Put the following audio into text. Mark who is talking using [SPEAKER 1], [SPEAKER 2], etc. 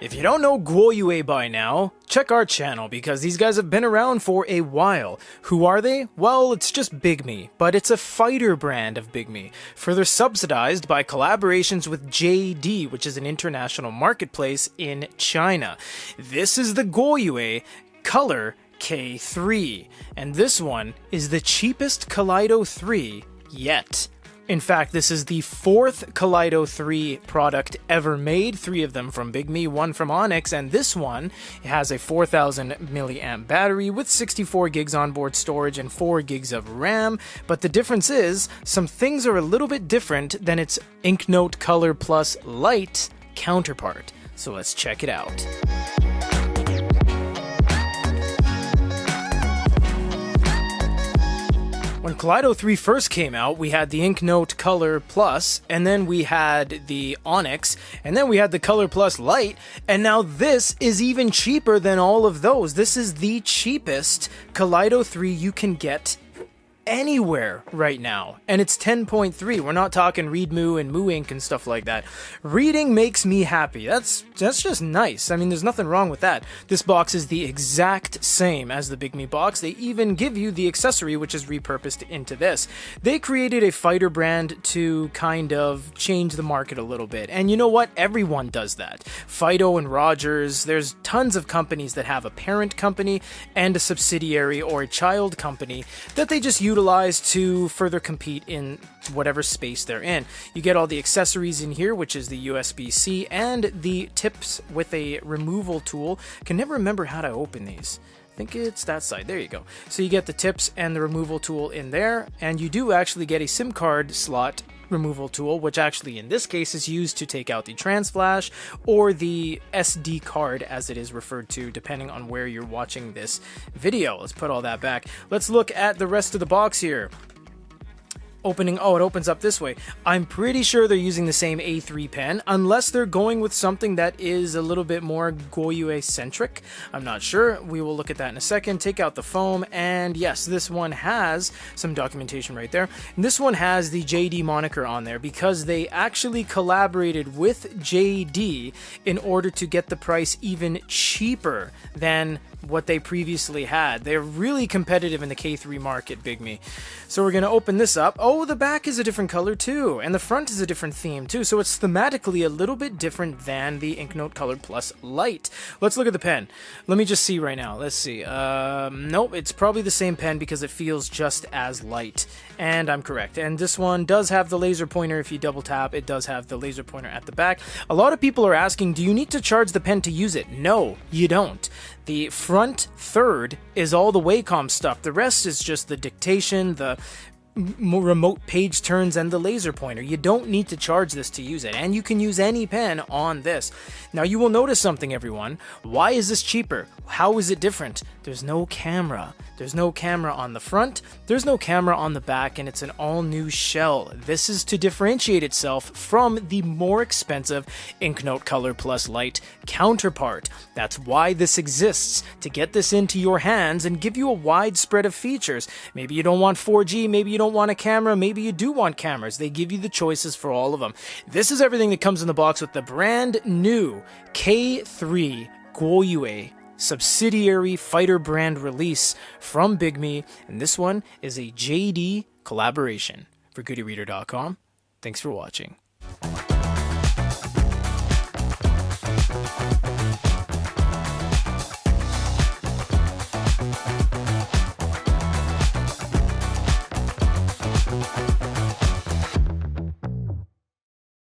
[SPEAKER 1] If you don't know Guoyue by now, check our channel because these guys have been around for a while. Who are they? Well, it's just Bigme, but it's a fighter brand of Bigme, further subsidized by collaborations with JD, which is an international marketplace in China. This is the Guoyue Color K3, and this one is the cheapest Kaleido 3 yet. In fact, this is the fourth Kaleido 3 product ever made, 3 of them from Bigme, 1 from Onyx, and this one has a 4000 milliamp battery with 64 gigs onboard storage and 4 gigs of RAM, but the difference is, some things are a little bit different than its Inknote Color Plus Lite counterpart. So let's check it out. When Kaleido 3 first came out, we had the Inknote Color Plus, and then we had the Onyx, and then we had the Color Plus Lite, and now this is even cheaper than all of those. This is the cheapest Kaleido 3 you can get anywhere right now, and it's 10.3. We're not talking Readmoo and Moo Ink and stuff like that. Reading makes me happy. That's just nice. I mean, there's nothing wrong with that. This box is the exact same as the Bigme box. They even give you the accessory, which is repurposed into this. They created a fighter brand to kind of change the market a little bit, and you know what? Everyone does that. Fido and Rogers, there's tons of companies that have a parent company and a subsidiary or a child company that they just utilize to further compete in whatever space they're in. You get all the accessories in here, which is the USB-C and the tips with a removal tool. Can never remember how to open these. I think it's that side. There you go. So you get the tips and the removal tool in there, and you do actually get a SIM card slot removal tool, which actually in this case is used to take out the trans flash or the SD card, as it is referred to, depending on where you're watching this video. Let's put all that back. Let's look at the rest of the box here. It opens up this way. I'm pretty sure they're using the same A3 pen, unless they're going with something that is a little bit more Guoyue-centric. I'm not sure. We will look at that in a second. Take out the foam, and yes, this one has some documentation right there. And this one has the JD moniker on there because they actually collaborated with JD in order to get the price even cheaper than what they previously had. They're really competitive in the K3 market, Bigme. So we're going to open this up. Oh, the back is a different color too, and the front is a different theme too, so it's thematically a little bit different than the Inknote Color Plus Lite. Let's look at the pen. Let me just see right now. Let's see. Nope, it's probably the same pen because it feels just as light, and I'm correct. And this one does have the laser pointer. If you double tap, it does have the laser pointer at the back. A lot of people are asking, do you need to charge the pen to use it? No, you don't. The front third is all the Wacom stuff. The rest is just the dictation, the remote page turns, and the laser pointer. You don't need to charge this to use it, and you can use any pen on this. Now you will notice something, everyone. Why is this cheaper? How is it different? There's no camera. There's no camera on the front, there's no camera on the back, and it's an all-new shell. This is to differentiate itself from the more expensive Inknote Color Plus Lite counterpart. That's why this exists, to get this into your hands and give you a wide spread of features. Maybe you don't want 4G, maybe you don't want a camera, maybe you do want cameras. They give you the choices for all of them. This is everything that comes in the box with the brand new K3 Guoyue subsidiary fighter brand release from Bigme, and this one is a JD collaboration. For GoodyReader.com, thanks for watching.